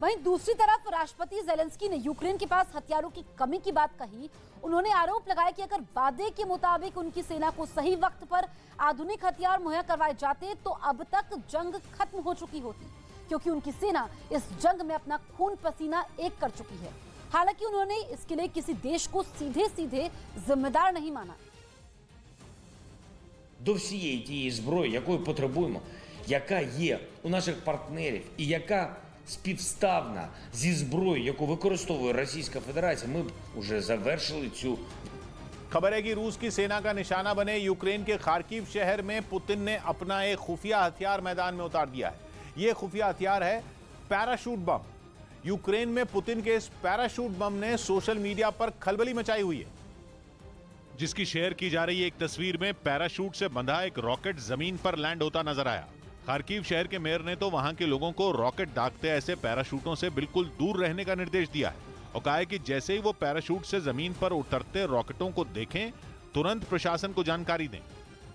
वहीं दूसरी तरफ राष्ट्रपति ज़ेलेंस्की ने यूक्रेन के पास हथियारों की कमी की बात कही। उन्होंने आरोप लगाया कि अगर वादे के मुताबिक उनकी सेना को सही वक्त पर आधुनिक हथियार मुहैया करवाए जाते तो अब तक जंग खत्म हो चुकी होती, क्योंकि उनकी सेना इस जंग में अपना खून पसीना एक कर चुकी है। हालांकि उन्होंने इसके लिए किसी देश को सीधे सीधे जिम्मेदार नहीं माना। До всієї тієї зброї, якої потребуємо, яка є у наших партнерів і яка співставна зі зброєю, яку використовує Російська Федерація, ми б уже завершили цю. खबर है कि रूस की सेना का निशाना बने यूक्रेन के खार्किव शहर में पुतिन ने अपना एक खुफिया हथियार मैदान में उतार दिया है। यह खुफिया हथियार है पैराशूट बम। यूक्रेन में पुतिन के इस पैराशूट बम ने सोशल मीडिया पर खलबली मचाई हुई है, जिसकी शेयर की जा रही एक तस्वीर में पैराशूट से बंधा एक रॉकेट जमीन पर लैंड होता नजर आया। खार्किव शहर के मेयर ने तो वहां के लोगों को रॉकेट दागते ऐसे पैराशूटों से बिल्कुल दूर रहने का निर्देश दिया है और कहा है कि जैसे ही वो पैराशूट से जमीन पर उतरते रॉकेटों को देखें, तुरंत प्रशासन को जानकारी दें।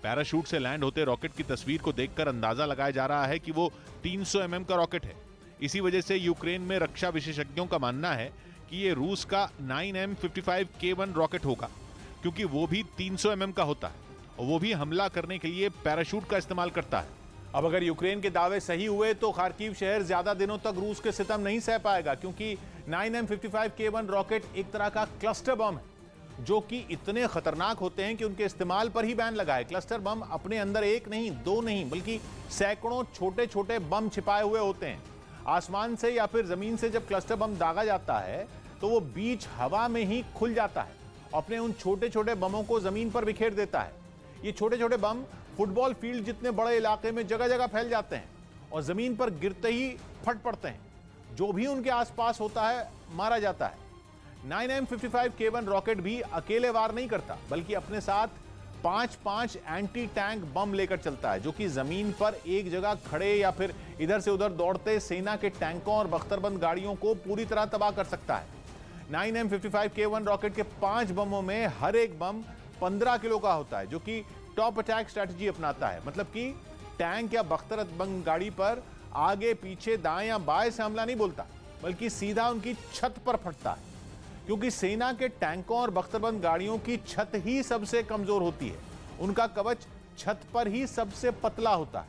पैराशूट से लैंड होते रॉकेट की तस्वीर को देखकर अंदाजा लगाया जा रहा है कि वो 300 mm का रॉकेट है। इसी वजह से यूक्रेन में रक्षा विशेषज्ञों का मानना है कि ये रूस का 9M55K1 रॉकेट होगा, क्योंकि वो भी 300 mm का होता है और वो भी हमला करने के लिए पैराशूट का इस्तेमाल करता है। अब अगर यूक्रेन के दावे सही हुए तो खार्किव शहर ज्यादा दिनों तक रूस के सितम नहीं सह पाएगा, क्योंकि 9M55K1 रॉकेट एक तरह का क्लस्टर बम है जो कि इतने खतरनाक होते हैं कि उनके इस्तेमाल पर ही बैन लगा है। क्लस्टर बम अपने अंदर एक नहीं, दो नहीं, बल्कि सैकड़ों छोटे छोटे बम छिपाए हुए होते हैं। आसमान से या फिर जमीन से जब क्लस्टर बम दागा जाता है तो वो बीच हवा में ही खुल जाता है, अपने उन छोटे छोटे बमों को जमीन पर बिखेर देता है। ये छोटे छोटे बम फुटबॉल फील्ड जितने बड़े इलाके में जगह जगह फैल जाते हैं और जमीन पर गिरते ही फट पड़ते हैं। जो भी उनके आसपास होता है मारा जाता है। 9M55K1 रॉकेट भी अकेले वार नहीं करता, बल्कि अपने साथ 5 एंटी टैंक बम लेकर चलता है, जो कि जमीन पर एक जगह खड़े या फिर इधर से उधर दौड़ते सेना के टैंकों और बख्तरबंद गाड़ियों को पूरी तरह तबाह कर सकता है। 9M55K1 रॉकेट के 5 बमों में हर एक बम 15 किलो का होता है, जो कि टॉप अटैक स्ट्रेटजी अपनाता है। मतलब कि टैंक या बख्तरबंद गाड़ी पर आगे पीछे दाएं या बाएं से हमला नहीं बोलता, बल्कि सीधा उनकी छत पर फटता है, क्योंकि सेना के टैंकों और बख्तरबंद गाड़ियों की छत ही सबसे कमजोर होती है। उनका कवच छत पर ही सबसे पतला होता है।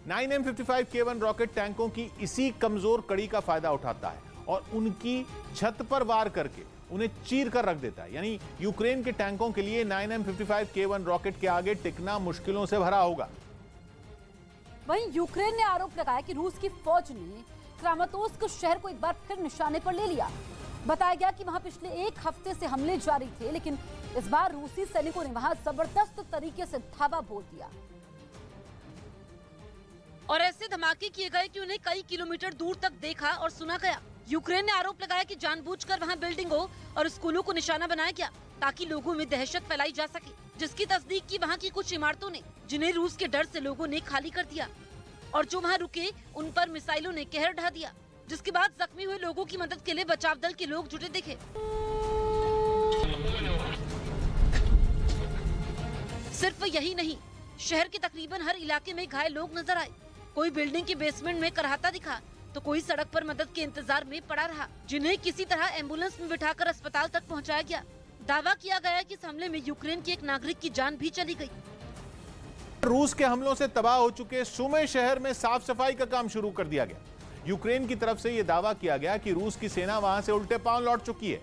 9M55K1 रॉकेट टैंकों की इसी कमजोर कड़ी का फायदा उठाता है और उनकी छत पर वार करके उन्हें चीर कर रख देता है। यानी यूक्रेन के टैंकों के लिए 9M55K1 रॉकेट के आगे टिकना मुश्किलों से भरा होगा। वहीं यूक्रेन ने आरोप लगाया कि रूस की फौज ने क्रामातोर्स्क शहर को एक बार फिर निशाने पर ले लिया। बताया गया कि वहां पिछले एक हफ्ते से हमले जारी थे, लेकिन इस बार रूसी सैनिकों ने वहां जबरदस्त तरीके से धावा बोल दिया और ऐसे धमाके किए गए कि उन्हें कई किलोमीटर दूर तक देखा और सुना गया। यूक्रेन ने आरोप लगाया कि जानबूझकर वहां बिल्डिंगों और स्कूलों को निशाना बनाया गया ताकि लोगों में दहशत फैलाई जा सके, जिसकी तस्दीक की वहां की कुछ इमारतों ने, जिन्हें रूस के डर से लोगों ने खाली कर दिया और जो वहां रुके उन पर मिसाइलों ने कहर ढा दिया, जिसके बाद जख्मी हुए लोगों की मदद के लिए बचाव दल के लोग जुटे दिखे। सिर्फ यही नहीं, शहर के तकरीबन हर इलाके में घायल लोग नजर आए। कोई बिल्डिंग के बेसमेंट में कराहता दिखा तो कोई सड़क पर मदद के इंतजार में पड़ा रहा, जिन्हें किसी तरह एम्बुलेंस में बिठाकर अस्पताल तक पहुंचाया गया। दावा किया गया कि इस हमले में यूक्रेन के एक नागरिक की जान भी चली गई। रूस के हमलों से तबाह हो चुके सुमे शहर में साफ सफाई का काम शुरू कर दिया गया। यूक्रेन की तरफ से यह दावा किया गया कि रूस की सेना वहां से उल्टे पांव लौट चुकी है,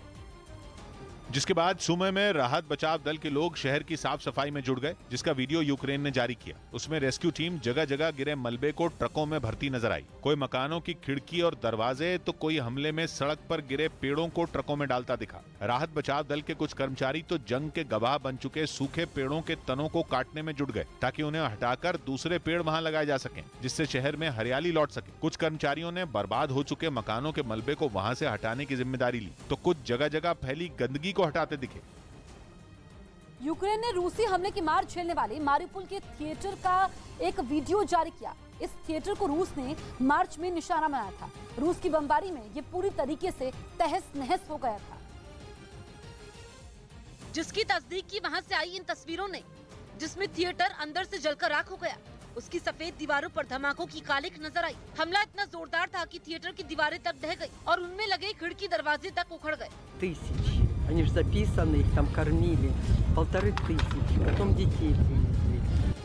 जिसके बाद सुमे में राहत बचाव दल के लोग शहर की साफ सफाई में जुड़ गए, जिसका वीडियो यूक्रेन ने जारी किया। उसमें रेस्क्यू टीम जगह जगह गिरे मलबे को ट्रकों में भरती नजर आई। कोई मकानों की खिड़की और दरवाजे तो कोई हमले में सड़क पर गिरे पेड़ों को ट्रकों में डालता दिखा। राहत बचाव दल के कुछ कर्मचारी तो जंग के गवाह बन चुके सूखे पेड़ों के तनों को काटने में जुट गए, ताकि उन्हें हटाकर दूसरे पेड़ वहां लगाए जा सकें, जिससे शहर में हरियाली लौट सके। कुछ कर्मचारियों ने बर्बाद हो चुके मकानों के मलबे को वहां से हटाने की जिम्मेदारी ली, तो कुछ जगह जगह फैली गंदगी को हटाते दिखे। यूक्रेन ने रूसी हमले की मार झेलने वाले मारिउपोल के थिएटर का एक वीडियो जारी किया। इस थिएटर को रूस ने मार्च में निशाना बनाया था। रूस की बमबारी में ये पूरी तरीके से तहस नहस हो गया था, जिसकी तस्दीक की वहां से आई इन तस्वीरों ने, जिसमें थिएटर अंदर से जलकर राख हो गया। उसकी सफेद दीवारों पर धमाकों की कालिख नजर आई। हमला इतना जोरदार था कि थिएटर की दीवारें तक ढह गई और उनमें लगे खिड़की दरवाजे तक उखड़ गए। Тысячи. Они же записаны, их там кормили. 1500. Потом детей привезли.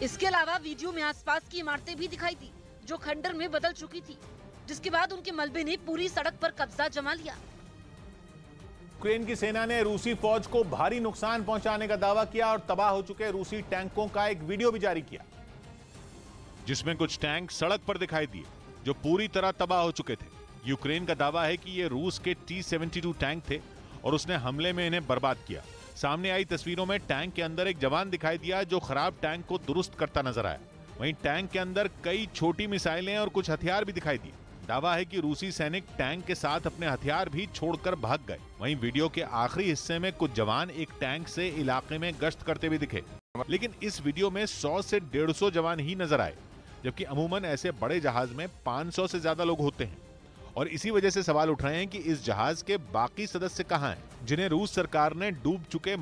इसके अलावा वीडियो में आसपास की इमारतें भी दिखाई दी जो खंडर में बदल चुकी थी, जिसके बाद उनके मलबे ने पूरी सड़क पर कब्जा जमा लिया। यूक्रेन की सेना ने रूसी फौज को भारी नुकसान पहुंचाने का दावा किया और तबाह हो चुके रूसी टैंकों का एक वीडियो भी जारी किया, जिसमें कुछ टैंक सड़क पर दिखाई दिए जो पूरी तरह तबाह हो चुके थे। यूक्रेन का दावा है कि ये रूस के T-72 टैंक थे और उसने हमले में इन्हें बर्बाद किया। सामने आई तस्वीरों में टैंक के अंदर एक जवान दिखाई दिया जो खराब टैंक को दुरुस्त करता नजर आया। वहीं टैंक के अंदर कई छोटी मिसाइलें और कुछ हथियार भी दिखाई दिए। दावा है कि रूसी सैनिक टैंक के साथ अपने हथियार भी छोड़कर भाग गए। वहीं वीडियो के आखिरी हिस्से में कुछ जवान एक टैंक से इलाके में गश्त करते भी दिखे, लेकिन इस वीडियो में 100 से 150 जवान ही नजर आए, जबकि अमूमन ऐसे बड़े जहाज में 500 से ज्यादा लोग होते हैं। और इसी वजह से सवाल उठ रहे हैं कि इस जहाज के बाकी सदस्य कहां हैं, जिन्हें रूस सरकार ने डूब चुके